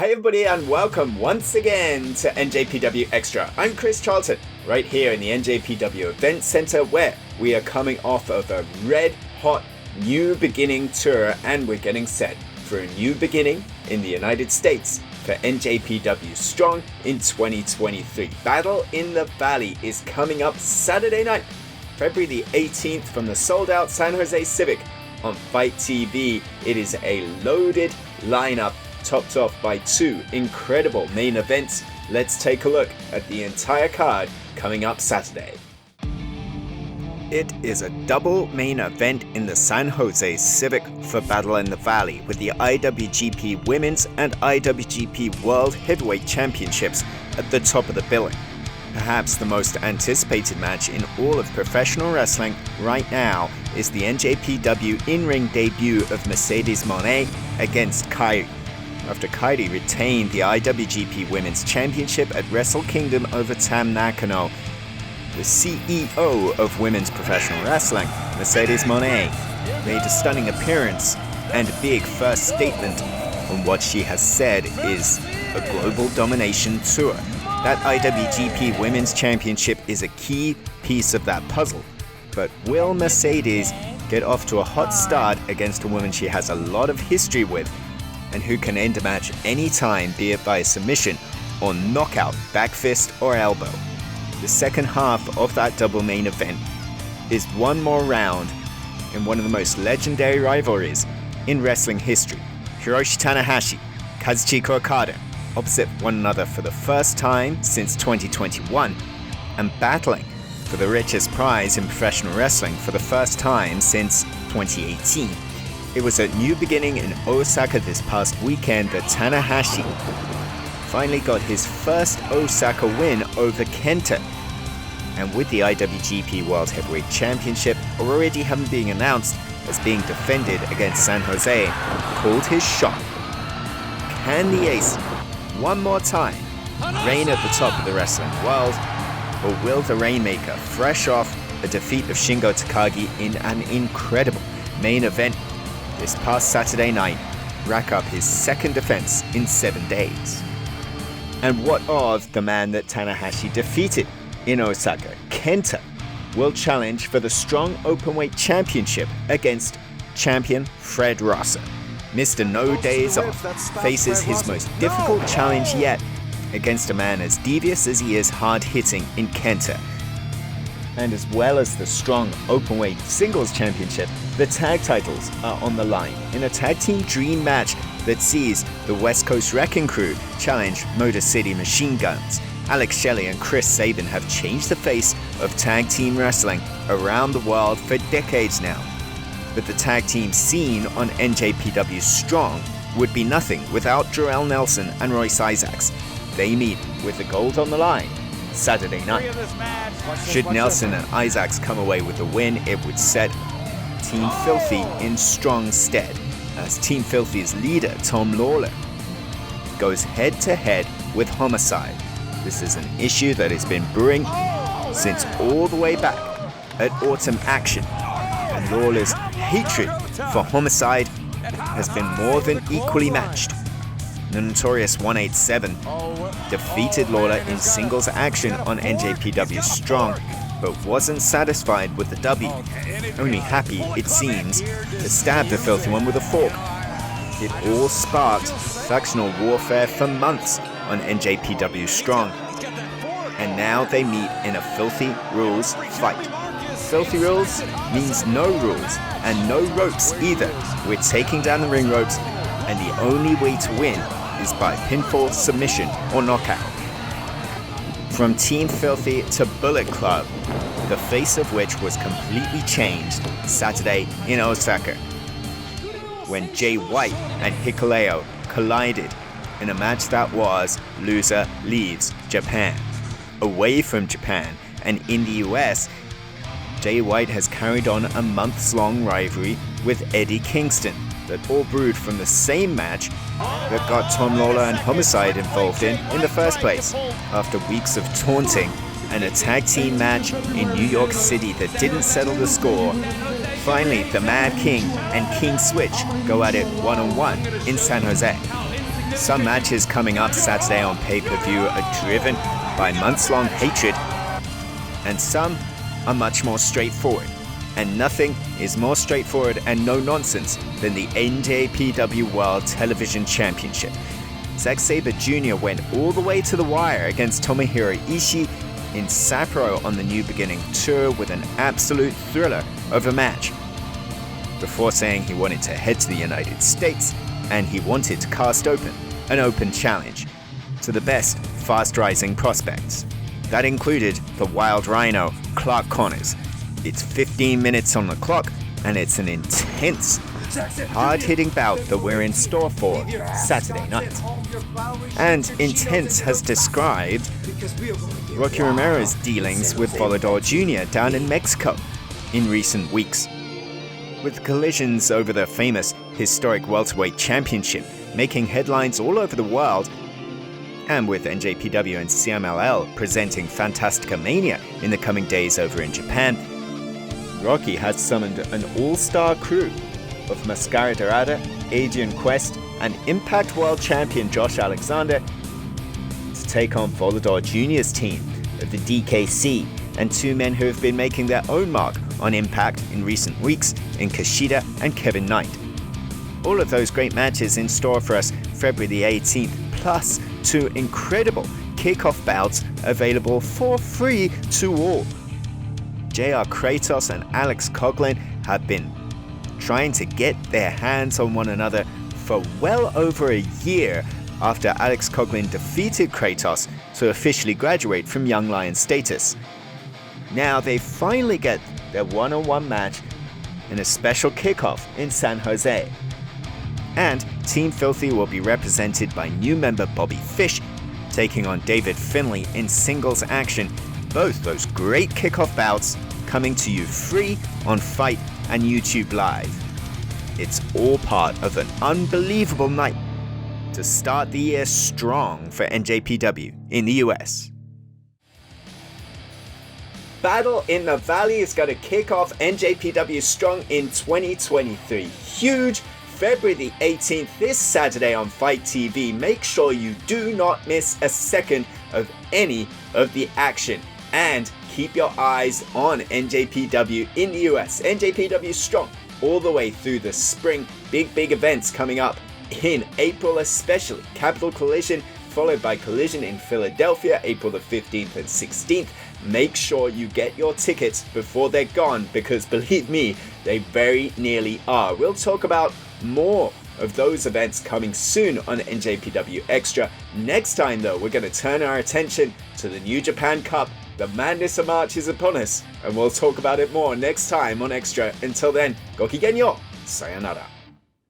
Hi everybody and welcome once again to NJPW Extra. I'm Chris Charlton, right here in the NJPW Event Center where we are coming off of a red hot new beginning tour and we're getting set for a new beginning in the United States for NJPW Strong in 2023. Battle in the Valley is coming up Saturday night, February the 18th from the sold out San Jose Civic on FITE TV. It is a loaded lineup topped off by two incredible main events. Let's take a look at the entire card coming up Saturday. It is a double main event in the San Jose Civic for Battle in the Valley with the IWGP Women's and IWGP World Heavyweight Championships at the top of the billing. Perhaps the most anticipated match in all of professional wrestling right now is the NJPW in-ring debut of Mercedes Moné against KAIRI. After KAIRI retained the IWGP Women's Championship at Wrestle Kingdom over Tam Nakano, the CEO of women's professional wrestling, Mercedes Moné, made a stunning appearance and a big first statement on what she has said is a global domination tour. That IWGP Women's Championship is a key piece of that puzzle, but will Mercedes get off to a hot start against a woman she has a lot of history with and who can end a match anytime, be it by submission or knockout, back fist or elbow? The second half of that double main event is one more round in one of the most legendary rivalries in wrestling history. Hiroshi Tanahashi, Kazuchika Okada, opposite one another for the first time since 2021 and battling for the richest prize in professional wrestling for the first time since 2018. It was a new beginning in Osaka this past weekend that Tanahashi finally got his first Osaka win over Kenta. And with the IWGP World Heavyweight Championship already having been announced as being defended against San Jose, called his shot. Can the ace one more time reign at the top of the wrestling world, or will the Rainmaker, fresh off a defeat of Shingo Takagi in an incredible main event this past Saturday night, rack up his second defense in 7 days? And what of the man that Tanahashi defeated in Osaka? Kenta will challenge for the Strong Openweight Championship against champion Fred Rosser. Mr. No Days Off faces his most difficult challenge yet against a man as devious as he is hard-hitting in Kenta. And as well as the Strong Openweight Singles Championship, the tag titles are on the line in a tag team dream match that sees the West Coast Wrecking Crew challenge Motor City Machine Guns. Alex Shelley and Chris Sabin have changed the face of tag team wrestling around the world for decades now. But the tag team scene on NJPW Strong would be nothing without Jarrell Nelson and Royce Isaacs. They meet with the gold on the line Saturday night. Should Nelson and Isaacs come away with the win, it would set Team Filthy in strong stead, as Team Filthy's leader, Tom Lawler, goes head-to-head with Homicide. This is an issue that has been brewing since all the way back at Autumn Action, and Lawler's hatred for Homicide has been more than equally matched. The Notorious 187 defeated Lawler in singles action on NJPW Strong, but wasn't satisfied with the W. Only happy, it seems, to stab the Filthy One with a fork. It all sparked factional warfare for months on NJPW Strong. And now they meet in a Filthy Rules fight. Filthy Rules means no rules and no ropes either. We're taking down the ring ropes, and the only way to win is by pinfall, submission, or knockout. From Team Filthy to Bullet Club, the face of which was completely changed Saturday in Osaka, when Jay White and Hikuleo collided in a match that was loser leaves Japan. Away from Japan and in the US, Jay White has carried on a months-long rivalry with Eddie Kingston that all brewed from the same match that got Tom Lawler and Homicide involved in the first place. After weeks of taunting and a tag team match in New York City that didn't settle the score, finally the Mad King and King Switch go at it one-on-one in San Jose. Some matches coming up Saturday on pay-per-view are driven by months-long hatred, and some are much more straightforward. And nothing is more straightforward and no nonsense than the NJPW World Television Championship. Zack Sabre Jr. went all the way to the wire against Tomohiro Ishii in Sapporo on the New Beginning Tour with an absolute thriller of a match, before saying he wanted to head to the United States and he wanted to cast open an open challenge to the best fast-rising prospects. That included the Wild Rhino, Clark Connors. It's 15 minutes on the clock, and it's an intense, hard-hitting bout that we're in store for Saturday night. And Intense has described Rocky Romero's dealings with Volador Jr. down in Mexico in recent weeks, with collisions over the famous historic welterweight championship making headlines all over the world, and with NJPW and CMLL presenting Fantastica Mania in the coming days over in Japan. Rocky has summoned an all-star crew of Mascara Dorada, Adrian Quest, and Impact World Champion Josh Alexander to take on Volador Jr.'s team of the DKC, and two men who have been making their own mark on Impact in recent weeks in Kushida and Kevin Knight. All of those great matches in store for us February the 18th, plus two incredible kickoff bouts available for free to all. JR Kratos and Alex Coughlin have been trying to get their hands on one another for well over a year after Alex Coughlin defeated Kratos to officially graduate from Young Lion status. Now they finally get their one-on-one match in a special kickoff in San Jose. And Team Filthy will be represented by new member Bobby Fish, taking on David Finlay in singles action. Both those great kickoff bouts coming to you free on FITE and YouTube Live. It's all part of an unbelievable night to start the year strong for NJPW in the US. Battle in the Valley is going to kick off NJPW Strong in 2023. Huge February the 18th, this Saturday on FITE TV. Make sure you do not miss a second of any of the action. And keep your eyes on NJPW in the US. NJPW Strong all the way through the spring. Big events coming up in April especially. Capital Collision, followed by Collision in Philadelphia, April the 15th and 16th. Make sure you get your tickets before they're gone, because believe me, they very nearly are. We'll talk about more of those events coming soon on NJPW Extra. Next time though, we're going to turn our attention to the New Japan Cup. The madness of March is upon us, and we'll talk about it more next time on Extra. Until then, Gokigen yo, sayonara.